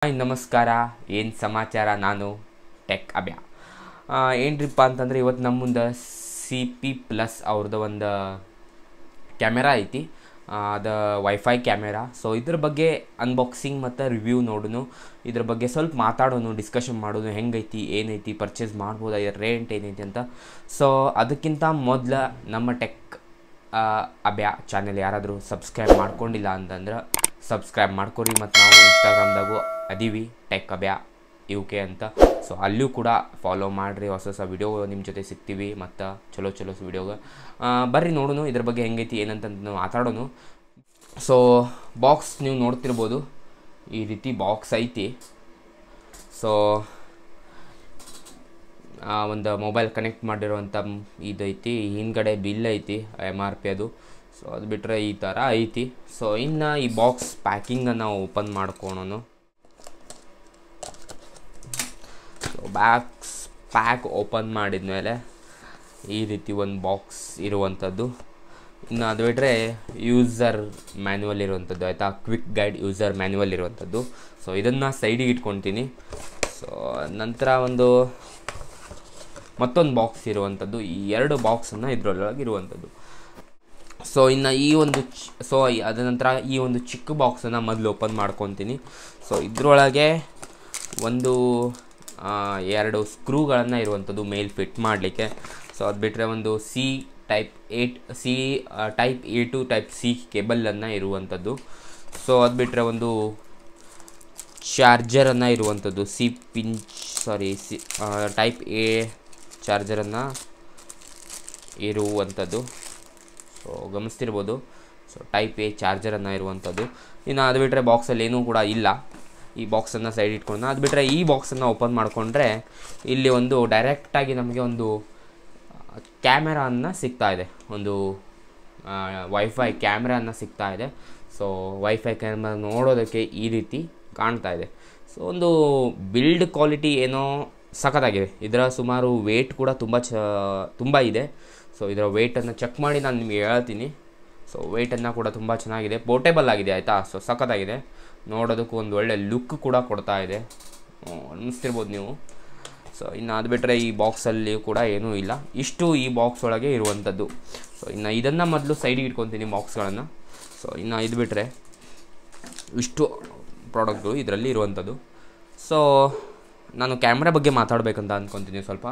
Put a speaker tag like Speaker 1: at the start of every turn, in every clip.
Speaker 1: Hi ನಮಸ್ಕಾರ, ಏನು ಸಮಾಚಾರ. ನಾನು ಟೆಕ್ ಅಭ್ಯ. ಏನ್ರಿಪ್ಪ ಅಂತಂದರೆ ಇವತ್ತು ನಮ್ಮ ಮುಂದೆ CP+ ಅವ್ರದ್ದು ಒಂದು ಕ್ಯಾಮೆರಾ ಐತಿ. ಅದು ವೈಫೈ ಕ್ಯಾಮೆರಾ. ಸೊ ಇದ್ರ ಬಗ್ಗೆ ಅನ್ಬಾಕ್ಸಿಂಗ್ ಮತ್ತು ರಿವ್ಯೂ ನೋಡೋನು, ಇದ್ರ ಬಗ್ಗೆ ಸ್ವಲ್ಪ ಮಾತಾಡೋನು, ಡಿಸ್ಕಷನ್ ಮಾಡೋನು, ಹೆಂಗೈತಿ, ಏನೈತಿ, ಪರ್ಚೇಸ್ ಮಾಡ್ಬೋದಾ, ರೇಂಟ್ ಏನೈತಿ ಅಂತ. ಸೊ ಅದಕ್ಕಿಂತ ಮೊದಲು ನಮ್ಮ ಟೆಕ್ ಅಭ್ಯ ಚಾನೆಲ್ ಯಾರಾದರೂ ಸಬ್ಸ್ಕ್ರೈಬ್ ಮಾಡ್ಕೊಂಡಿಲ್ಲ ಅಂತಂದ್ರೆ ಸಬ್ಸ್ಕ್ರೈಬ್ ಮಾಡ್ಕೊರಿ. ಮತ್ತು ನಾವು ಇನ್ಸ್ಟಾಗ್ರಾಮ್ದಾಗೂ ಅದೀವಿ, ಟೆಕ್ ಅಭ್ಯ UK ಅಂತ. ಸೊ ಅಲ್ಲೂ ಕೂಡ ಫಾಲೋ ಮಾಡಿರಿ. ಹೊಸ ಹೊಸ ವಿಡಿಯೋ ನಿಮ್ಮ ಜೊತೆ ಸಿಗ್ತೀವಿ ಮತ್ತು ಚಲೋ ವಿಡಿಯೋಗೆ ಬರ್ರಿ ನೋಡೋಣ ಇದ್ರ ಬಗ್ಗೆ ಹೆಂಗೈತಿ ಏನಂತ ನಾವು ಮಾತಾಡೋನು. ಸೊ ಬಾಕ್ಸ್ ನೀವು ನೋಡ್ತಿರ್ಬೋದು, ಈ ರೀತಿ ಬಾಕ್ಸ್ ಐತಿ. ಸೊ ಒಂದು ಮೊಬೈಲ್ ಕನೆಕ್ಟ್ ಮಾಡಿರೋವಂಥ ಇದೈತಿ, ಹಿಂದ್ಗಡೆ ಬಿಲ್ ಐತಿ MRP ಅದು. ಸೊ ಅದು ಬಿಟ್ಟರೆ ಈ ಥರ ಐತಿ. ಸೊ ಇನ್ನು ಈ ಬಾಕ್ಸ್ ಪ್ಯಾಕಿಂಗನ್ನು ಓಪನ್ ಮಾಡ್ಕೊಳೋನು. ಸೊ ಪ್ಯಾಕ್ ಓಪನ್ ಮಾಡಿದ್ಮೇಲೆ ಈ ರೀತಿ ಒಂದು ಬಾಕ್ಸ್ ಇರುವಂಥದ್ದು. ಇನ್ನು ಅದು ಬಿಟ್ಟರೆ ಯೂಸರ್ ಮ್ಯಾನ್ಯುವಲ್ ಇರುವಂಥದ್ದು, ಆಯಿತಾ, ಕ್ವಿಕ್ ಗೈಡ್ ಯೂಸರ್ ಮ್ಯಾನ್ಯುವಲ್ ಇರುವಂಥದ್ದು. ಸೊ ಇದನ್ನು ಸೈಡಿಗೆ ಇಟ್ಕೊತೀನಿ. ಸೊ ನಂತರ ಮತ್ತೊಂದು ಬಾಕ್ಸ್ ಇರುವಂಥದ್ದು, ಈ ಎರಡು ಬಾಕ್ಸನ್ನು ಇದರೊಳಗೆ ಇರುವಂಥದ್ದು. ಸೊ ಇನ್ನು ಅದ ನಂತರ ಈ ಒಂದು ಚಿಕ್ಕ ಬಾಕ್ಸನ್ನು ಮೊದಲು ಓಪನ್ ಮಾಡ್ಕೊತೀನಿ. ಸೊ ಇದರೊಳಗೆ ಎರಡು ಸ್ಕ್ರೂಗಳನ್ನು ಇರುವಂಥದ್ದು ಮೇಲ್ ಫಿಟ್ ಮಾಡಲಿಕ್ಕೆ. ಸೊ ಅದು ಬಿಟ್ಟರೆ ಒಂದು type A to type C ಕೇಬಲನ್ನು ಇರುವಂಥದ್ದು. ಸೊ ಅದು ಬಿಟ್ಟರೆ ಒಂದು ಚಾರ್ಜರನ್ನು ಇರುವಂಥದ್ದು, ಟೈಪ್ A ಚಾರ್ಜರನ್ನು ಇರುವಂಥದ್ದು. ಸೊ ಗಮನಿಸ್ತಿರ್ಬೋದು. ಸೊ ಟೈಪ್ A ಚಾರ್ಜರನ್ನು ಇರುವಂಥದ್ದು. ಇನ್ನು ಅದು ಬಿಟ್ಟರೆ ಬಾಕ್ಸಲ್ಲಿ ಏನೂ ಕೂಡ ಇಲ್ಲ. ಈ ಬಾಕ್ಸನ್ನು ಸೈಡ್ ಇಟ್ಕೊಂಡು ಅದು ಬಿಟ್ಟರೆ ಈ ಬಾಕ್ಸನ್ನು ಓಪನ್ ಮಾಡಿಕೊಂಡ್ರೆ ಇಲ್ಲಿ ಡೈರೆಕ್ಟಾಗಿ ನಮಗೆ ಒಂದು ಕ್ಯಾಮೆರಾನ ಸಿಗ್ತಾಯಿದೆ, ಒಂದು ವೈಫೈ ಕ್ಯಾಮ್ರಾನ ಸಿಗ್ತಾಯಿದೆ. ಸೊ ವೈಫೈ ಕ್ಯಾಮ್ರಾ ನೋಡೋದಕ್ಕೆ ಈ ರೀತಿ ಕಾಣ್ತಾ ಇದೆ. ಸೊ ಒಂದು ಬಿಲ್ಡ್ ಕ್ವಾಲಿಟಿ ಏನೋ ಸಖತ್ತಾಗಿದೆ. ಇದರ ಸುಮಾರು ವೇಟ್ ಕೂಡ ತುಂಬ ಇದೆ. ಸೊ ಇದರ ವೇಟನ್ನು ಚೆಕ್ ಮಾಡಿ ನಾನು ನಿಮಗೆ ಹೇಳ್ತೀನಿ. ಸೊ ವೇಟನ್ನು ಕೂಡ ತುಂಬ ಚೆನ್ನಾಗಿದೆ, ಪೋರ್ಟೇಬಲ್ ಆಗಿದೆ, ಆಯಿತಾ. ಸೊ ಸಖತ್ತಾಗಿದೆ, ನೋಡೋದಕ್ಕೂ ಒಂದು ಒಳ್ಳೆ ಲುಕ್ ಕೂಡ ಕೊಡ್ತಾ ಇದೆ, ಅನ್ನಿಸ್ತಿರ್ಬೋದು ನೀವು. ಸೊ ಇನ್ನು ಅದು ಬಿಟ್ಟರೆ ಈ ಬಾಕ್ಸಲ್ಲಿ ಕೂಡ ಏನೂ ಇಲ್ಲ. ಇಷ್ಟು ಈ ಬಾಕ್ಸ್ ಒಳಗೆ ಇರುವಂಥದ್ದು. ಸೊ ಇನ್ನು ಇದನ್ನು ಮೊದಲು ಸೈಡಿಗೆ ಇಟ್ಕೊತೀನಿ ಬಾಕ್ಸ್ಗಳನ್ನು. ಸೊ ಇನ್ನು ಇದು ಬಿಟ್ಟರೆ ಇಷ್ಟು ಪ್ರಾಡಕ್ಟ್ಗಳು ಇದರಲ್ಲಿ ಇರುವಂಥದ್ದು. ಸೊ ನಾನು ಕ್ಯಾಮ್ರಾ ಬಗ್ಗೆ ಮಾತಾಡಬೇಕಂತ ಅಂದ್ಕೊತೀನಿ ಸ್ವಲ್ಪ.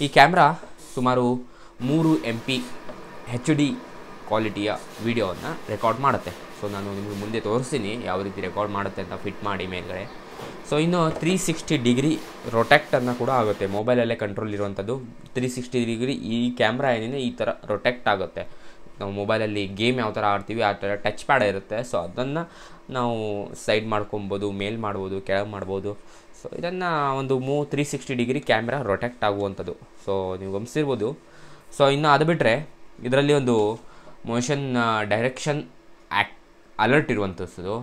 Speaker 1: ಈ ಕ್ಯಾಮ್ರಾ ಸುಮಾರು 3 MP HD ಕ್ವಾಲಿಟಿಯ ವೀಡಿಯೋವನ್ನು ರೆಕಾರ್ಡ್ ಮಾಡುತ್ತೆ. ಸೊ ನಾನು ನಿಮಗೆ ಮುಂದೆ ತೋರಿಸ್ತೀನಿ ಯಾವ ರೀತಿ ರೆಕಾರ್ಡ್ ಮಾಡುತ್ತೆ ಅಂತ ಫಿಟ್ ಮಾಡಿ ಮೇಲ್ಗಡೆ. ಸೊ ಇನ್ನು 360 ಡಿಗ್ರಿ ರೊಟೆಕ್ಟನ್ನು ಕೂಡ ಆಗುತ್ತೆ. ಮೊಬೈಲಲ್ಲೇ ಕಂಟ್ರೋಲ್ ಇರುವಂಥದ್ದು 360 ಡಿಗ್ರಿ ಈ ಕ್ಯಾಮ್ರಾ ಏನಿದೆ ಈ ಥರ ರೊಟೆಕ್ಟ್ ಆಗುತ್ತೆ. ನಾವು ಮೊಬೈಲಲ್ಲಿ ಗೇಮ್ ಯಾವ ಥರ ಆಡ್ತೀವಿ ಆ ಥರ ಟಚ್ ಪ್ಯಾಡ್ ಇರುತ್ತೆ. ಸೊ ಅದನ್ನು ನಾವು ಸೈಡ್ ಮಾಡ್ಕೊಬೋದು, ಮೇಲ್ ಮಾಡ್ಬೋದು, ಕೆಳಗೆ ಮಾಡ್ಬೋದು. ಸೊ ಇದನ್ನು 360 ಡಿಗ್ರಿ ಕ್ಯಾಮ್ರಾ ರೊಟೆಕ್ಟ್ ಆಗುವಂಥದ್ದು. ಸೊ ನೀವು ಗಮನಿಸಿರ್ಬೋದು. ಸೊ ಇನ್ನು ಅದು ಬಿಟ್ಟರೆ ಇದರಲ್ಲಿ ಒಂದು ಮೋಷನ್ ಡೈರೆಕ್ಷನ್ ಅಲರ್ಟ್ ಇರುವಂಥದ್ದು,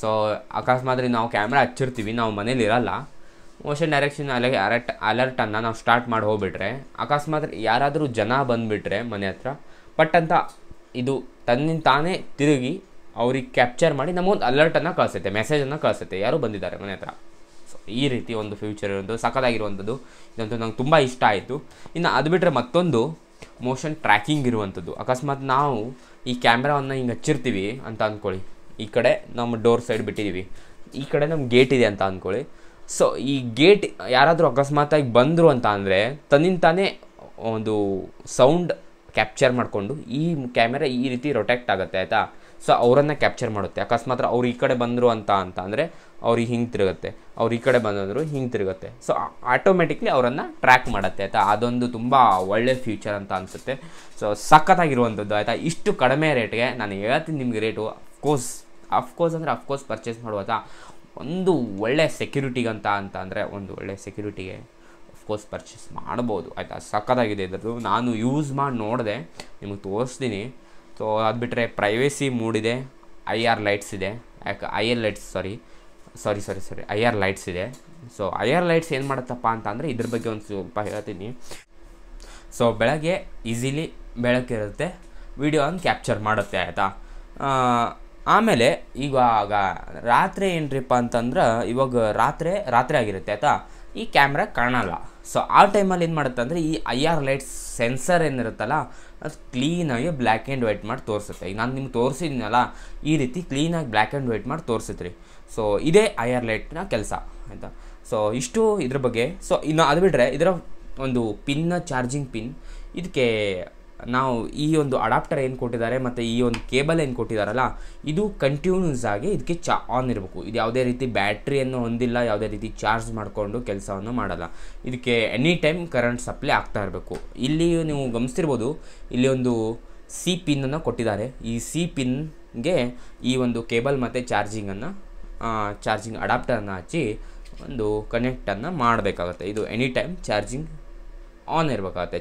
Speaker 1: ಸೊ ಅಕಸ್ಮಾತ್ ನಾವು ಕ್ಯಾಮ್ರಾ ಹಚ್ಚಿರ್ತೀವಿ, ನಾವು ಮನೇಲಿ ಇರಲ್ಲ, ಮೋಷನ್ ಡೈರೆಕ್ಷನ್ ಅಲರ್ಟನ್ನು ನಾವು ಸ್ಟಾರ್ಟ್ ಮಾಡಿ ಹೋಗ್ಬಿಟ್ರೆ, ಅಕಸ್ಮಾತ್ ಯಾರಾದರೂ ಜನ ಬಂದುಬಿಟ್ರೆ ಮನೆ ಹತ್ರ, ಪಟ್ ಅಂತ ಇದು ತನ್ನಿಂದ ತಾನೇ ತಿರುಗಿ ಅವ್ರಿಗೆ ಕ್ಯಾಪ್ಚರ್ ಮಾಡಿ ನಮಗೊಂದು ಅಲರ್ಟನ್ನು ಕಳಿಸುತ್ತೆ, ಮೆಸೇಜನ್ನು ಕಳಿಸುತ್ತೆ, ಯಾರು ಬಂದಿದ್ದಾರೆ ಮನೆ ಹತ್ರ. ಸೊ ಈ ರೀತಿ ಒಂದು ಫ್ಯೂಚರ್ ಇರುವಂಥದ್ದು, ಸಖತ್ತಾಗಿರುವಂಥದ್ದು. ಇದಂತೂ ನಂಗೆ ತುಂಬ ಇಷ್ಟ ಆಯಿತು. ಇನ್ನು ಅದು ಬಿಟ್ಟರೆ ಮತ್ತೊಂದು ಮೋಷನ್ ಟ್ರ್ಯಾಕಿಂಗ್ ಇರುವಂಥದ್ದು. ಅಕಸ್ಮಾತ್ ನಾವು ಈ ಕ್ಯಾಮ್ರಾವನ್ನು ಹಿಂಗೆ ಹಚ್ಚಿರ್ತೀವಿ ಅಂತ ಅಂದ್ಕೊಳ್ಳಿ, ಈ ಕಡೆ ನಮ್ಮ ಡೋರ್ ಸೈಡ್ ಬಿಟ್ಟಿದ್ದೀವಿ, ಈ ಕಡೆ ನಮ್ಮ ಗೇಟ್ ಇದೆ ಅಂತ ಅಂದ್ಕೊಳ್ಳಿ. ಸೊ ಈ ಗೇಟ್ ಯಾರಾದರೂ ಅಕಸ್ಮಾತಾಗಿ ಬಂದರು ಅಂತ ಅಂದರೆ ತನ್ನಿಂದ ತಾನೇ ಒಂದು ಸೌಂಡ್ ಕ್ಯಾಪ್ಚರ್ ಮಾಡಿಕೊಂಡು ಈ ಕ್ಯಾಮೆರಾ ಈ ರೀತಿ ರೊಟೆಕ್ಟ್ ಆಗುತ್ತೆ, ಆಯಿತಾ. ಸೊ ಅವರನ್ನು ಕ್ಯಾಪ್ಚರ್ ಮಾಡುತ್ತೆ. ಅಕಸ್ಮಾತ್ ಅವ್ರು ಈ ಕಡೆ ಬಂದರು ಅಂತ ಅಂದರೆ ಅವ್ರಿಗೆ ಹಿಂಗೆ ತಿರುಗುತ್ತೆ, ಅವ್ರು ಈ ಕಡೆ ಬಂದರು ಹಿಂಗೆ ತಿರುಗುತ್ತೆ. ಸೊ ಆಟೋಮೆಟಿಕ್ಲಿ ಅವರನ್ನು ಟ್ರ್ಯಾಕ್ ಮಾಡುತ್ತೆ, ಆಯಿತಾ. ಅದೊಂದು ತುಂಬ ಒಳ್ಳೆ ಫ್ಯೂಚರ್ ಅಂತ ಅನಿಸುತ್ತೆ. ಸೊ ಸಖತ್ತಾಗಿರುವಂಥದ್ದು, ಆಯಿತಾ. ಇಷ್ಟು ಕಡಿಮೆ ರೇಟ್ಗೆ ನಾನು ಹೇಳ್ತೀನಿ ನಿಮಗೆ ರೇಟು. ಅಫ್ಕೋರ್ಸ್ ಪರ್ಚೇಸ್ ಮಾಡುವಾಗ ಒಂದು ಒಳ್ಳೆ ಸೆಕ್ಯೂರಿಟಿಗಂತ ಅಂದರೆ ಒಂದು ಒಳ್ಳೆ ಸೆಕ್ಯೂರಿಟಿಗೆ ಅಫ್ಕೋರ್ಸ್ ಪರ್ಚೇಸ್ ಮಾಡ್ಬೋದು, ಆಯಿತಾ. ಸಖತ್ತಾಗಿದೆ ಇದ್ರದ್ದು. ನಾನು ಯೂಸ್ ಮಾಡಿ ನೋಡಿದೆ, ನಿಮಗೆ ತೋರಿಸ್ತೀನಿ. ಸೊ ಅದು ಬಿಟ್ಟರೆ ಪ್ರೈವೇಸಿ ಮೂಡಿದೆ, IR ಲೈಟ್ಸ್ ಇದೆ, IR ಲೈಟ್ಸ್ ಇದೆ. ಸೊ IR ಲೈಟ್ಸ್ ಏನು ಮಾಡುತ್ತಪ್ಪ ಅಂದರೆ ಇದ್ರ ಬಗ್ಗೆ ಒಂದು ಸ್ವಲ್ಪ ಹೇಳ್ತೀನಿ. ಸೊ ಬೆಳಗ್ಗೆ ಈಸಿಲಿ ಬೆಳಕಿರುತ್ತೆ, ವಿಡಿಯೋನ ಕ್ಯಾಪ್ಚರ್ ಮಾಡುತ್ತೆ, ಆಯಿತಾ. ಆಮೇಲೆ ಇವಾಗ ರಾತ್ರಿ ಏನ್ರಿಪ್ಪ ಅಂತಂದ್ರೆ ಇವಾಗ ರಾತ್ರಿ ಆಗಿರುತ್ತೆ ಆಯಿತಾ, ಈ ಕ್ಯಾಮ್ರಾ ಕಾಣಲ್ಲ. ಸೊ ಆ ಟೈಮಲ್ಲಿ ಏನು ಮಾಡುತ್ತೆ ಅಂದರೆ ಈ IR ಲೈಟ್ಸ್ ಸೆನ್ಸರ್ ಏನಿರುತ್ತಲ್ಲ ಅದು ಕ್ಲೀನಾಗಿ ಬ್ಲ್ಯಾಕ್ ಆ್ಯಂಡ್ ವೈಟ್ ಮಾಡಿ ತೋರಿಸುತ್ತೆ. ಈಗ ನಾನು ನಿಮ್ಗೆ ತೋರಿಸಿದ್ನಲ್ಲ ಈ ರೀತಿ ಕ್ಲೀನಾಗಿ ಬ್ಲ್ಯಾಕ್ ಆ್ಯಂಡ್ ವೈಟ್ ಮಾಡಿ ತೋರಿಸುತ್ತೆ. ಸೊ ಇದೇ IR ಲೈಟ್ನ ಕೆಲಸ ಆಯಿತಾ. ಸೊ ಇಷ್ಟು ಇದ್ರ ಬಗ್ಗೆ. ಸೊ ಇನ್ನು ಅದು ಬಿಟ್ಟರೆ ಇದರ ಒಂದು ಚಾರ್ಜಿಂಗ್ ಪಿನ್, ಇದಕ್ಕೆ ನಾವು ಈ ಒಂದು ಅಡಾಪ್ಟರ್ ಏನು ಕೊಟ್ಟಿದ್ದಾರೆ ಮತ್ತು ಈ ಒಂದು ಕೇಬಲ್ ಏನು ಕೊಟ್ಟಿದ್ದಾರಲ್ಲ ಇದು ಕಂಟಿನ್ಯೂಸ್ ಆಗಿ ಇದಕ್ಕೆ ಆನ್ ಇರಬೇಕು. ಇದು ಯಾವುದೇ ರೀತಿ ಬ್ಯಾಟ್ರಿಯನ್ನು ಹೊಂದಿಲ್ಲ, ಯಾವುದೇ ರೀತಿ ಚಾರ್ಜ್ ಮಾಡಿಕೊಂಡು ಕೆಲಸವನ್ನು ಮಾಡಲ್ಲ. ಇದಕ್ಕೆ ಎನಿ ಟೈಮ್ ಕರೆಂಟ್ ಸಪ್ಲೈ ಆಗ್ತಾ ಇರಬೇಕು. ಇಲ್ಲಿ ನೀವು ಗಮನಿಸ್ತಿರ್ಬೋದು, ಇಲ್ಲಿ ಒಂದು C ಪಿನ್ನನ್ನು ಕೊಟ್ಟಿದ್ದಾರೆ. ಈ C ಪಿನ್ಗೆ ಈ ಒಂದು ಕೇಬಲ್ ಮತ್ತು ಚಾರ್ಜಿಂಗ್ ಅಡಾಪ್ಟರ್ನ ಹಚ್ಚಿ ಒಂದು ಕನೆಕ್ಟನ್ನು ಮಾಡಬೇಕಾಗತ್ತೆ. ಇದು ಎನಿ ಟೈಮ್ ಚಾರ್ಜಿಂಗ್ ಆನ್ ಇರಬೇಕಾಗತ್ತೆ.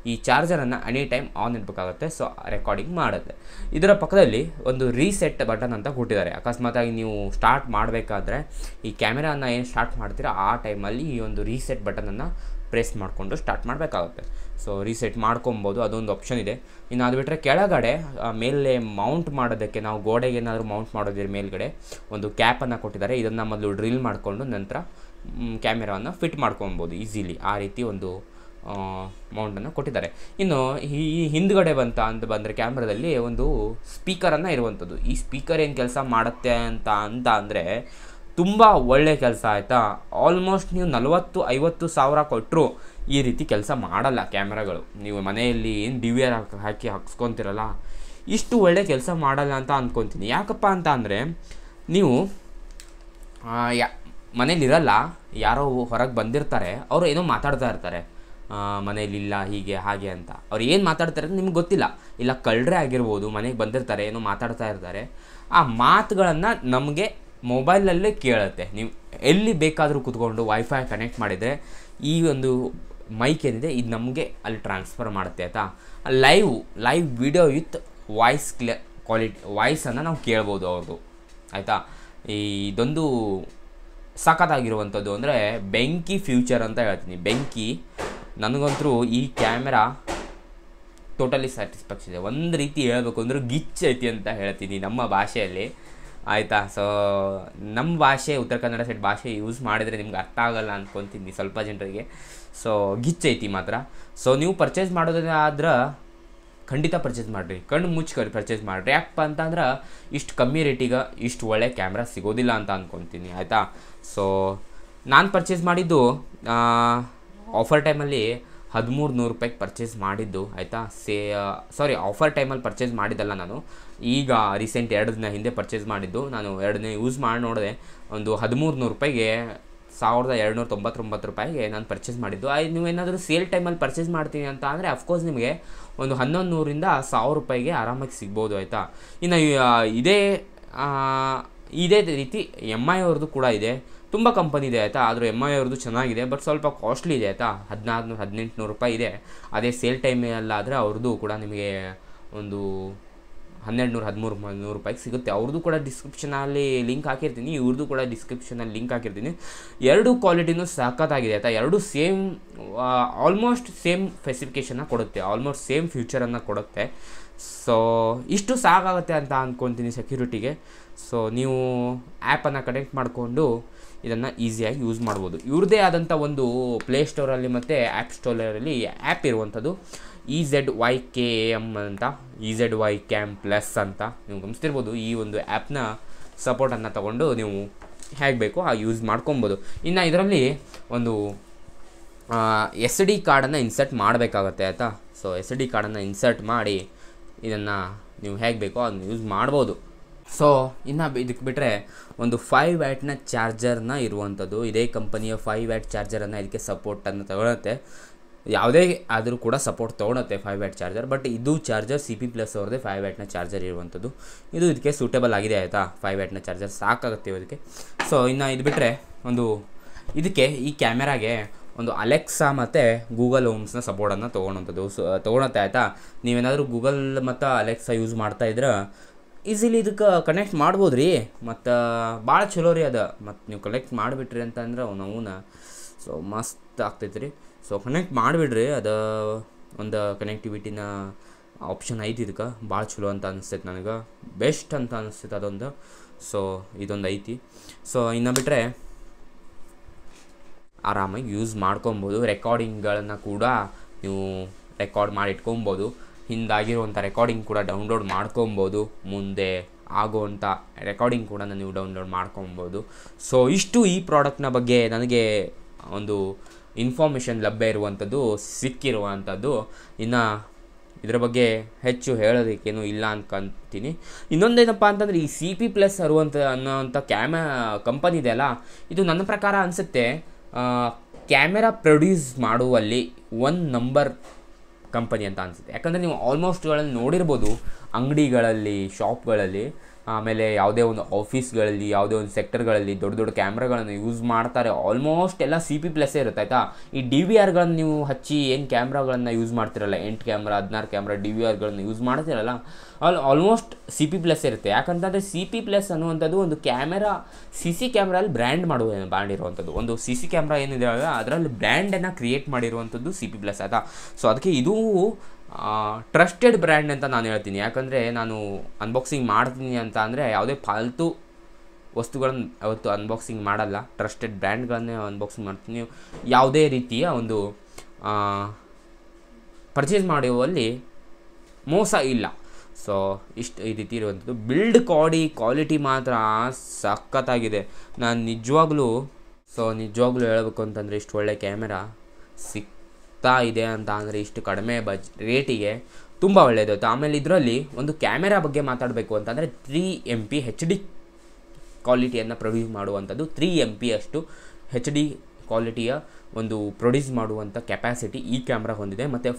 Speaker 1: ಈ ಚಾರ್ಜರನ್ನು ಎನಿ ಟೈಮ್ ಆನ್ ಇರಬೇಕಾಗತ್ತೆ. ಸೊ ರೆಕಾರ್ಡಿಂಗ್ ಮಾಡುತ್ತೆ. ಇದರ ಪಕ್ಕದಲ್ಲಿ ಒಂದು ರೀಸೆಟ್ ಬಟನ್ ಅಂತ ಕೊಟ್ಟಿದ್ದಾರೆ. ಅಕಸ್ಮಾತಾಗಿ ನೀವು ಸ್ಟಾರ್ಟ್ ಮಾಡಬೇಕಾದ್ರೆ ಈ ಕ್ಯಾಮೆರಾನ ಏನು ಸ್ಟಾರ್ಟ್ ಮಾಡ್ತೀರಾ ಆ ಟೈಮಲ್ಲಿ ಈ ಒಂದು ರೀಸೆಟ್ ಬಟನನ್ನು ಪ್ರೆಸ್ ಮಾಡಿಕೊಂಡು ಸ್ಟಾರ್ಟ್ ಮಾಡಬೇಕಾಗುತ್ತೆ. ಸೊ ರೀಸೆಟ್ ಮಾಡ್ಕೊಬೋದು, ಅದೊಂದು ಆಪ್ಷನ್ ಇದೆ. ಇನ್ನು ಅದು ಬಿಟ್ಟರೆ ಕೆಳಗಡೆ ಮೇಲೆ ಮೌಂಟ್ ಮಾಡೋದಕ್ಕೆ, ನಾವು ಗೋಡೆಗೆ ಏನಾದರೂ ಮೌಂಟ್ ಮಾಡೋದ್ರ ಮೇಲ್ಗಡೆ ಒಂದು ಕ್ಯಾಪನ್ನು ಕೊಟ್ಟಿದ್ದಾರೆ. ಇದನ್ನು ಮೊದಲು ಡ್ರಿಲ್ ಮಾಡಿಕೊಂಡು ನಂತರ ಕ್ಯಾಮೆರಾವನ್ನು ಫಿಟ್ ಮಾಡ್ಕೊಬೋದು ಈಸಿಲಿ. ಆ ರೀತಿ ಒಂದು ಮೌಂಟನ್ನು ಕೊಟ್ಟಿದ್ದಾರೆ. ಇನ್ನು ಈ ಹಿಂದ್ಗಡೆ ಅಂತ ಬಂದರೆ ಕ್ಯಾಮ್ರಾದಲ್ಲಿ ಒಂದು ಸ್ಪೀಕರನ್ನು ಇರುವಂಥದ್ದು. ಈ ಸ್ಪೀಕರ್ ಏನು ಕೆಲಸ ಮಾಡುತ್ತೆ ಅಂತ ಅಂದರೆ ತುಂಬ ಒಳ್ಳೆಯ ಕೆಲಸ ಆಯಿತಾ. ಆಲ್ಮೋಸ್ಟ್ ನೀವು 40-50 ಸಾವಿರ ಕೊಟ್ಟರು ಈ ರೀತಿ ಕೆಲಸ ಮಾಡಲ್ಲ ಕ್ಯಾಮ್ರಾಗಳು. ನೀವು ಮನೆಯಲ್ಲಿ ಏನು DVR ಹಾಕಿ ಹಾಕ್ಸ್ಕೊತೀರಲ್ಲ ಇಷ್ಟು ಒಳ್ಳೆ ಕೆಲಸ ಮಾಡಲ್ಲ ಅಂತ ಅಂದ್ಕೊತೀನಿ. ಯಾಕಪ್ಪ ಅಂತ ಅಂದರೆ ನೀವು ಮನೇಲಿರಲ್ಲ, ಯಾರೋ ಹೊರಗೆ ಬಂದಿರ್ತಾರೆ, ಅವರು ಏನೋ ಮಾತಾಡ್ತಾ ಇರ್ತಾರೆ, ಮನೇಲಿಲ್ಲ ಹೀಗೆ ಹಾಗೆ ಅಂತ. ಅವ್ರು ಏನು ಮಾತಾಡ್ತಾರೆ ಅಂತ ನಿಮ್ಗೆ ಗೊತ್ತಿಲ್ಲ. ಇಲ್ಲ ಕಳ್ಳರೇ ಆಗಿರ್ಬೋದು, ಮನೆಗೆ ಬಂದಿರ್ತಾರೆ, ಏನೋ ಮಾತಾಡ್ತಾ ಇರ್ತಾರೆ. ಆ ಮಾತುಗಳನ್ನು ನಮಗೆ ಮೊಬೈಲಲ್ಲೇ ಕೇಳುತ್ತೆ. ನೀವು ಎಲ್ಲಿ ಬೇಕಾದರೂ ಕೂತ್ಕೊಂಡು ವೈಫೈ ಕನೆಕ್ಟ್ ಮಾಡಿದರೆ ಈ ಒಂದು ಮೈಕ್ ಏನಿದೆ ಇದು ನಮಗೆ ಅಲ್ಲಿ ಟ್ರಾನ್ಸ್ಫರ್ ಮಾಡುತ್ತೆ ಆಯಿತಾ. ಲೈವ್ ವಿಡಿಯೋ ವಿತ್ ವಾಯ್ಸ್ ವಾಯ್ಸನ್ನು ನಾವು ಕೇಳ್ಬೋದು ಅವ್ರದ್ದು ಆಯಿತಾ. ಇದೊಂದು ಸಖತ್ತಾಗಿರುವಂಥದ್ದು ಅಂದರೆ ಬೆಂಕಿ ಫ್ಯೂಚರ್ ಅಂತ ಹೇಳ್ತೀನಿ. ಬೆಂಕಿ ನನಗಂತರೂ ಈ ಕ್ಯಾಮೆರಾ ಟೋಟಲಿ ಸ್ಯಾಟಿಸ್ಫ್ಯಾಕ್ಷನ್ ಇದೆ. ಒಂದು ರೀತಿ ಹೇಳ್ಬೇಕು ಅಂದ್ರೆ ಗಿಚ್ಚೈತಿ ಅಂತ ಹೇಳ್ತೀನಿ ನಮ್ಮ ಭಾಷೆಯಲ್ಲಿ ಆಯಿತಾ. ಸೊ ನಮ್ಮ ಭಾಷೆ ಉತ್ತರ ಕನ್ನಡ ಸೈಡ್ ಭಾಷೆ ಯೂಸ್ ಮಾಡಿದರೆ ನಿಮ್ಗೆ ಅರ್ಥ ಆಗೋಲ್ಲ ಅಂದ್ಕೊತೀನಿ ಸ್ವಲ್ಪ ಜನರಿಗೆ. ಸೊ ಗಿಚ್ಚೈತಿ ಮಾತ್ರ. ಸೊ ನೀವು ಪರ್ಚೇಸ್ ಮಾಡೋದಾದ್ರೆ ಖಂಡಿತ ಪರ್ಚೇಸ್ ಮಾಡಿರಿ, ಕಣ್ಣು ಮುಚ್ಕೊಂಡು ಪರ್ಚೇಸ್ ಮಾಡಿರಿ. ಯಾಕಪ್ಪ ಅಂತಂದ್ರೆ ಇಷ್ಟು ಕಮ್ಮಿ ರೇಟಿಗೆ ಇಷ್ಟು ಒಳ್ಳೆ ಕ್ಯಾಮ್ರಾ ಸಿಗೋದಿಲ್ಲ ಅಂತ ಅಂದ್ಕೊತೀನಿ ಆಯಿತಾ. ಸೊ ನಾನು ಪರ್ಚೇಸ್ ಮಾಡಿದ್ದು ಆಫರ್ ಟೈಮಲ್ಲಿ 1300 ರೂಪಾಯಿಗೆ ಪರ್ಚೇಸ್ ಮಾಡಿದ್ದು ಆಯಿತಾ. ಆಫರ್ ಟೈಮಲ್ಲಿ ಪರ್ಚೇಸ್ ಮಾಡಿದ್ದಲ್ಲ, ನಾನು ಈಗ ರೀಸೆಂಟ್ 2 ದಿನ ಹಿಂದೆ ಪರ್ಚೇಸ್ ಮಾಡಿದ್ದು. ನಾನು 2 ದಿನ ಯೂಸ್ ಮಾಡಿ ನೋಡಿದೆ, ಒಂದು 1300 ರೂಪಾಯಿಗೆ 1299 ರೂಪಾಯಿಗೆ ನಾನು ಪರ್ಚೇಸ್ ಮಾಡಿದ್ದು. ನೀವೇನಾದರೂ ಸೇಲ್ ಟೈಮಲ್ಲಿ ಪರ್ಚೇಸ್ ಮಾಡ್ತೀನಿ ಅಂತ ಅಂದರೆ ಅಫ್ಕೋರ್ಸ್ ನಿಮಗೆ ಒಂದು 1100ರಿಂದ 1000 ರೂಪಾಯಿಗೆ ಆರಾಮಾಗಿ ಸಿಗ್ಬೋದು ಆಯಿತಾ. ಇನ್ನು ಇದೇ ರೀತಿ MI ಅವ್ರದ್ದು ಕೂಡ ಇದೆ, ತುಂಬ ಕಂಪನಿ ಇದೆ ಆಯಿತಾ. ಆದರೂ MI ಅವ್ರದ್ದು ಚೆನ್ನಾಗಿದೆ, ಬಟ್ ಸ್ವಲ್ಪ ಕಾಸ್ಟ್ಲಿ ಇದೆ ಆಯಿತಾ. 1400-1800 ರೂಪಾಯಿ ಇದೆ. ಅದೇ ಸೇಲ್ ಟೈಮಲ್ಲಾದರೆ ಅವ್ರದ್ದು ಕೂಡ ನಿಮಗೆ ಒಂದು 1200-1300 ರೂಪಾಯಿಗೆ ಸಿಗುತ್ತೆ. ಅವ್ರದ್ದು ಕೂಡ ಡಿಸ್ಕ್ರಿಪ್ಷನಲ್ಲಿ ಲಿಂಕ್ ಹಾಕಿರ್ತೀನಿ, ಇವ್ರದ್ದು ಕೂಡ ಡಿಸ್ಕ್ರಿಪ್ಷನಲ್ಲಿ ಲಿಂಕ್ ಹಾಕಿರ್ತೀನಿ. ಎರಡು ಕ್ವಾಲಿಟಿನೂ ಸಖತ್ತಾಗಿದೆ ಆಯಿತಾ. ಎರಡು ಆಲ್ಮೋಸ್ಟ್ ಸೇಮ್ ಸ್ಪೆಸಿಫಿಕೇಷನ್ನ ಕೊಡುತ್ತೆ, ಆಲ್ಮೋಸ್ಟ್ ಸೇಮ್ ಫ್ಯೂಚರನ್ನು ಕೊಡುತ್ತೆ. ಸೊ ಇಷ್ಟು ಸಾಕಾಗುತ್ತೆ ಅಂತ ಅಂದ್ಕೊತೀನಿ ಸೆಕ್ಯೂರಿಟಿಗೆ. ಸೊ ನೀವು ಆ್ಯಪನ್ನು ಕನೆಕ್ಟ್ ಮಾಡಿಕೊಂಡು ಇದನ್ನು ಈಸಿಯಾಗಿ ಯೂಸ್ ಮಾಡ್ಬೋದು. ಇವ್ರದ್ದೇ ಆದಂಥ ಒಂದು ಪ್ಲೇಸ್ಟೋರಲ್ಲಿ ಮತ್ತು ಆ್ಯಪ್ ಸ್ಟೋರಲ್ಲಿ ಆ್ಯಪ್ ಇರುವಂಥದ್ದು EZYCAM ಅಂತ, EZYCAM ಪ್ಲಸ್ ಅಂತ ನೀವು ಗಮನಿಸ್ತಿರ್ಬೋದು. ಈ ಒಂದು ಆ್ಯಪ್ನ ಸಪೋರ್ಟನ್ನು ತೊಗೊಂಡು ನೀವು ಹೇಗೆ ಬೇಕೋ ಯೂಸ್ ಮಾಡ್ಕೊಬೋದು. ಇನ್ನು ಇದರಲ್ಲಿ ಒಂದು SD ಕಾರ್ಡನ್ನು ಇನ್ಸರ್ಟ್ ಮಾಡಬೇಕಾಗತ್ತೆ ಆಯಿತಾ. ಸೊ SD ಕಾರ್ಡನ್ನು ಇನ್ಸರ್ಟ್ ಮಾಡಿ ಇದನ್ನು ನೀವು ಹೇಗೆ ಬೇಕೋ ಅದನ್ನು ಯೂಸ್ ಮಾಡ್ಬೋದು. ಸೊ ಇನ್ನು ಇದಕ್ಕೆ ಬಿಟ್ಟರೆ ಒಂದು 5 ವ್ಯಾಟ್ನ ಚಾರ್ಜರ್ನ ಇರುವಂಥದ್ದು, ಇದೇ ಕಂಪನಿಯ 5 ವ್ಯಾಟ್ ಚಾರ್ಜರನ್ನು ಇದಕ್ಕೆ ಸಪೋರ್ಟನ್ನು ತಗೊಳುತ್ತೆ. ಯಾವುದೇ ಆದರೂ ಕೂಡ ಸಪೋರ್ಟ್ ತೊಗೊಳುತ್ತೆ 5 ವ್ಯಾಟ್ ಚಾರ್ಜರ್. ಬಟ್ ಇದು ಚಾರ್ಜರ್ CP+ ಅವ್ರದ್ದೇ 5 ವ್ಯಾಟ್ನ ಚಾರ್ಜರ್ ಇರುವಂಥದ್ದು. ಇದು ಇದಕ್ಕೆ ಸೂಟೇಬಲ್ ಆಗಿದೆ ಆಯಿತಾ. 5 ವ್ಯಾಟ್ನ ಚಾರ್ಜರ್ ಸಾಕಾಗುತ್ತೆ ಇದಕ್ಕೆ. ಸೊ ಇನ್ನು ಇದು ಬಿಟ್ಟರೆ ಇದಕ್ಕೆ ಈ ಕ್ಯಾಮೆರಾಗೆ ಒಂದು ಅಲೆಕ್ಸಾ ಮತ್ತು ಗೂಗಲ್ ಹೋಮ್ಸ್ನ ಸಪೋರ್ಟನ್ನು ತೊಗೊಳುತ್ತೆ ಆಯಿತಾ. ನೀವೇನಾದರೂ ಗೂಗಲ್ ಮತ್ತು ಅಲೆಕ್ಸಾ ಯೂಸ್ ಮಾಡ್ತಾಯಿದ್ರೆ ಈಸಿಲಿ ಇದಕ್ಕೆ ಕನೆಕ್ಟ್ ಮಾಡ್ಬೋದು ರೀ. ಮತ್ತು ಭಾಳ ಚಲೋ ರೀ ಅದು. ಮತ್ತು ನೀವು ಕನೆಕ್ಟ್ ಮಾಡಿಬಿಟ್ರಿ ಅಂತಂದ್ರೆ ಸೊ ಮಸ್ತ್ ಆಗ್ತೈತೆ ರೀ. ಸೊ ಕನೆಕ್ಟ್ ಮಾಡಿಬಿಡ್ರಿ, ಅದು ಒಂದು ಕನೆಕ್ಟಿವಿಟಿನ ಆಪ್ಷನ್ ಐತಿ ಇದಕ್ಕೆ ಭಾಳ ಚಲೋ ಅಂತ ಅನಿಸ್ತೈತೆ ನನಗೆ, ಬೆಸ್ಟ್ ಅಂತ ಅನಿಸ್ತೈತೆ ಅದೊಂದು. ಸೊ ಇದೊಂದು ಐತಿ. ಸೊ ಇನ್ನು ಬಿಟ್ಟರೆ ಆರಾಮಾಗಿ ಯೂಸ್ ಮಾಡ್ಕೊಬೋದು. ರೆಕಾರ್ಡಿಂಗ್ಗಳನ್ನು ಕೂಡ ನೀವು ರೆಕಾರ್ಡ್ ಮಾಡಿ ಇಟ್ಕೊಬೋದು. ಹಿಂದಾಗಿರುವಂಥ ರೆಕಾರ್ಡಿಂಗ್ ಕೂಡ ಡೌನ್ಲೋಡ್ ಮಾಡ್ಕೊಬೋದು. ಮುಂದೆ ಆಗುವಂಥ ರೆಕಾರ್ಡಿಂಗ್ ಕೂಡ ನೀವು ಡೌನ್ಲೋಡ್ ಮಾಡ್ಕೊಬೋದು. ಸೊ ಇಷ್ಟು ಈ ಪ್ರಾಡಕ್ಟ್ನ ಬಗ್ಗೆ ನನಗೆ ಒಂದು ಇನ್ಫಾರ್ಮೇಷನ್ ಲಭ್ಯ ಇರುವಂಥದ್ದು, ಸಿಕ್ಕಿರುವಂಥದ್ದು. ಇನ್ನು ಇದರ ಬಗ್ಗೆ ಹೆಚ್ಚು ಹೇಳೋದಕ್ಕೇನು ಇಲ್ಲ ಅನ್ಕೊಂತೀನಿ. ಇನ್ನೊಂದೇನಪ್ಪ ಅಂತಂದರೆ ಈ CP+ ಅನ್ನೋವಂಥ ಕಂಪನಿ ಇದೆಯಲ್ಲ, ಇದು ನನ್ನ ಪ್ರಕಾರ ಅನಿಸುತ್ತೆ ಕ್ಯಾಮೆರಾ ಪ್ರೊಡ್ಯೂಸ್ ಮಾಡುವಲ್ಲಿ 1 ನಂಬರ್ ಕಂಪನಿ ಅಂತ ಅನಿಸುತ್ತೆ. ಯಾಕಂದರೆ ನೀವು ಆಲ್ಮೋಸ್ಟ್ಗಳಲ್ಲಿ ನೋಡಿರ್ಬೋದು ಅಂಗಡಿಗಳಲ್ಲಿ, ಶಾಪ್ಗಳಲ್ಲಿ, ಆಮೇಲೆ ಯಾವುದೇ ಒಂದು ಆಫೀಸ್ಗಳಲ್ಲಿ, ಯಾವುದೇ ಒಂದು ಸೆಕ್ಟರ್ಗಳಲ್ಲಿ ದೊಡ್ಡ ದೊಡ್ಡ ಕ್ಯಾಮ್ರಾಗಳನ್ನು ಯೂಸ್ ಮಾಡ್ತಾರೆ. ಆಲ್ಮೋಸ್ಟ್ ಎಲ್ಲ CP+ ಇರುತ್ತೆ ಆಯಿತಾ. ಈ DVRಗಳನ್ನು ನೀವು ಹಚ್ಚಿ ಏನು ಕ್ಯಾಮ್ರಾಗಳನ್ನು ಯೂಸ್ ಮಾಡ್ತಿರಲ್ಲ, 8 ಕ್ಯಾಮ್ರಾ 16 ಕ್ಯಾಮ್ರಾ DVRಗಳನ್ನು ಯೂಸ್ ಮಾಡ್ತಿರಲ್ಲ, ಆಲ್ಮೋಸ್ಟ್ CP+ ಇರುತ್ತೆ. ಯಾಕಂತಂದರೆ CP+ ಅನ್ನುವಂಥದ್ದು ಒಂದು ಕ್ಯಾಮೆರಾ CC ಕ್ಯಾಮ್ರಲ್ಲಿ ಬ್ರ್ಯಾಂಡ್ ಮಾಡಿರುವಂಥದ್ದು, ಒಂದು CC ಕ್ಯಾಮ್ರಾ ಏನಿದೆ ಅಲ್ಲ ಅದರಲ್ಲಿ ಬ್ರ್ಯಾಂಡನ್ನು ಕ್ರಿಯೇಟ್ ಮಾಡಿರುವಂಥದ್ದು CP+ ಆಯಿತಾ. ಸೊ ಅದಕ್ಕೆ ಇದು ಟ್ರಸ್ಟೆಡ್ ಬ್ರ್ಯಾಂಡ್ ಅಂತ ನಾನು ಹೇಳ್ತೀನಿ. ಯಾಕಂದರೆ ನಾನು ಅನ್ಬಾಕ್ಸಿಂಗ್ ಮಾಡ್ತೀನಿ ಅಂತ ಅಂದರೆ ಯಾವುದೇ ಫಾಲ್ತು ವಸ್ತುಗಳನ್ನು ಅವತ್ತು ಅನ್ಬಾಕ್ಸಿಂಗ್ ಮಾಡಲ್ಲ, ಟ್ರಸ್ಟೆಡ್ ಬ್ರ್ಯಾಂಡ್ಗಳನ್ನೇ ಅನ್ಬಾಕ್ಸಿಂಗ್ ಮಾಡ್ತೀನಿ. ಯಾವುದೇ ರೀತಿಯ ಒಂದು ಪರ್ಚೇಸ್ ಮಾಡುವಲ್ಲಿ ಮೋಸ ಇಲ್ಲ. ಸೊ ಇಷ್ಟು ಈ ರೀತಿ ಇರುವಂಥದ್ದು. ಬಿಲ್ಡ್ ಕ್ವಾಲಿಟಿ ಮಾತ್ರ ಸಖತ್ತಾಗಿದೆ. ನಾನು ನಿಜವಾಗ್ಲೂ ಹೇಳಬೇಕು ಅಂತಂದರೆ ಇಷ್ಟು ಒಳ್ಳೆ ಕ್ಯಾಮೆರಾ ಸಿಗ್ತಾ ಇದೆ ಅಂತ ಅಂದರೆ ಇಷ್ಟು ಕಡಿಮೆ ರೇಟಿಗೆ ತುಂಬ ಒಳ್ಳೆಯದು. ಆಮೇಲೆ ಇದರಲ್ಲಿ ಒಂದು ಕ್ಯಾಮೆರಾ ಬಗ್ಗೆ ಮಾತಾಡಬೇಕು ಅಂತಂದರೆ 3MP HD ಕ್ವಾಲಿಟಿಯನ್ನು ಪ್ರೊಡ್ಯೂಸ್ ಮಾಡುವಂಥದ್ದು. 3MP ಅಷ್ಟು HD ಕ್ವಾಲಿಟಿಯ ಒಂದು ಪ್ರೊಡ್ಯೂಸ್ ಮಾಡುವಂಥ ಕೆಪಾಸಿಟಿ ಈ ಕ್ಯಾಮ್ರಾ ಹೊಂದಿದೆ. ಮತ್ತು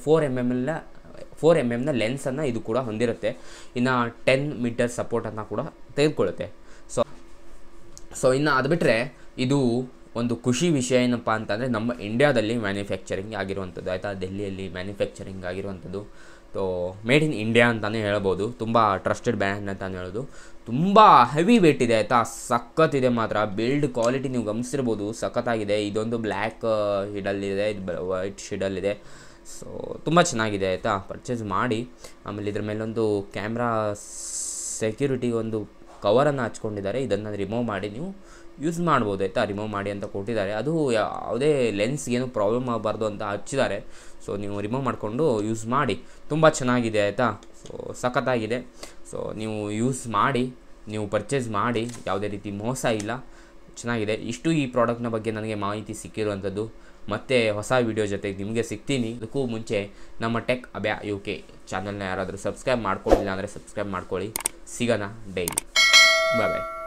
Speaker 1: 4mm ಲೆನ್ಸನ್ನು ಇದು ಕೂಡ ಹೊಂದಿರುತ್ತೆ. ಇನ್ನು 10 ಮೀಟರ್ ಸಪೋರ್ಟನ್ನು ಕೂಡ ತೆಗೆದುಕೊಳ್ಳುತ್ತೆ. ಸೊ ಇನ್ನು ಅದು ಬಿಟ್ಟರೆ ಇದು ಒಂದು ಖುಷಿ ವಿಷಯ ಏನಪ್ಪ ಅಂತಂದರೆ ನಮ್ಮ ಇಂಡಿಯಾದಲ್ಲಿ ಮ್ಯಾನುಫ್ಯಾಕ್ಚರಿಂಗ್ ಆಗಿರುವಂಥದ್ದು ಆಯಿತಾ, ದೆಹಲಿಯಲ್ಲಿ ಮ್ಯಾನುಫ್ಯಾಕ್ಚರಿಂಗ್ ಆಗಿರುವಂಥದ್ದು. ಸೊ ಮೇಡ್ ಇನ್ ಇಂಡಿಯಾ ಅಂತಲೇ ಹೇಳ್ಬೋದು. ತುಂಬ ಟ್ರಸ್ಟೆಡ್ ಬ್ರ್ಯಾಂಡ್ ಅಂತಲೇ ಹೇಳೋದು. ತುಂಬ ಹೆವಿ ವೇಟ್ ಇದೆ ಆಯಿತಾ, ಸಖತ್ತಿದೆ ಮಾತ್ರ. ಬಿಲ್ಡ್ ಕ್ವಾಲಿಟಿ ನೀವು ಗಮನಿಸಿರ್ಬೋದು, ಸಖತ್ತಾಗಿದೆ. ಇದೊಂದು ಬ್ಲ್ಯಾಕ್ ಶೇಡಲ್ಲಿದೆ, ಇದು ವೈಟ್ ಶೇಡಲ್ಲಿದೆ. ಸೊ ತುಂಬ ಚೆನ್ನಾಗಿದೆ ಆಯಿತಾ, ಪರ್ಚೇಸ್ ಮಾಡಿ. ಆಮೇಲೆ ಇದ್ರ ಮೇಲೊಂದು ಕ್ಯಾಮ್ರಾ ಸೆಕ್ಯೂರಿಟಿ ಒಂದು ಕವರನ್ನು ಹಚ್ಕೊಂಡಿದ್ದಾರೆ. ಇದನ್ನು ರಿಮೂವ್ ಮಾಡಿ ನೀವು ಯೂಸ್ ಮಾಡ್ಬೋದು ಆಯಿತಾ. ರಿಮೂವ್ ಮಾಡಿ ಅಂತ ಕೊಟ್ಟಿದ್ದಾರೆ. ಅದು ಯಾವುದೇ ಲೆನ್ಸ್ಗೇನು ಪ್ರಾಬ್ಲಮ್ ಆಗಬಾರ್ದು ಅಂತ ಹಚ್ಚಿದ್ದಾರೆ. ಸೊ ನೀವು ರಿಮೂವ್ ಮಾಡಿಕೊಂಡು ಯೂಸ್ ಮಾಡಿ. ತುಂಬ ಚೆನ್ನಾಗಿದೆ ಆಯಿತಾ. ಸೊ ಸಖತ್ತಾಗಿದೆ. ಸೊ ನೀವು ಯೂಸ್ ಮಾಡಿ, ನೀವು ಪರ್ಚೇಸ್ ಮಾಡಿ, ಯಾವುದೇ ರೀತಿ ಮೋಸ ಇಲ್ಲ, ಚೆನ್ನಾಗಿದೆ. ಇಷ್ಟು ಈ ಪ್ರಾಡಕ್ಟ್ನ ಬಗ್ಗೆ ನನಗೆ ಮಾಹಿತಿ ಸಿಕ್ಕಿರುವಂಥದ್ದು. ಮತ್ತು ಹೊಸ ವಿಡಿಯೋ ಜೊತೆಗೆ ನಿಮಗೆ ಸಿಗ್ತೀನಿ. ಅದಕ್ಕೂ ಮುಂಚೆ ನಮ್ಮ ಟೆಕ್ ಅಭ್ಯಾ UK ಚಾನಲ್ನ ಯಾರಾದರೂ ಸಬ್ಸ್ಕ್ರೈಬ್ ಮಾಡ್ಕೊಳ್ಳಿಲ್ಲ ಅಂದರೆ ಸಬ್ಸ್ಕ್ರೈಬ್ ಮಾಡ್ಕೊಳ್ಳಿ. ಸಿಗೋಣ ಡೈಲಿ. ಬಾಯ್ ಬಾಯ್.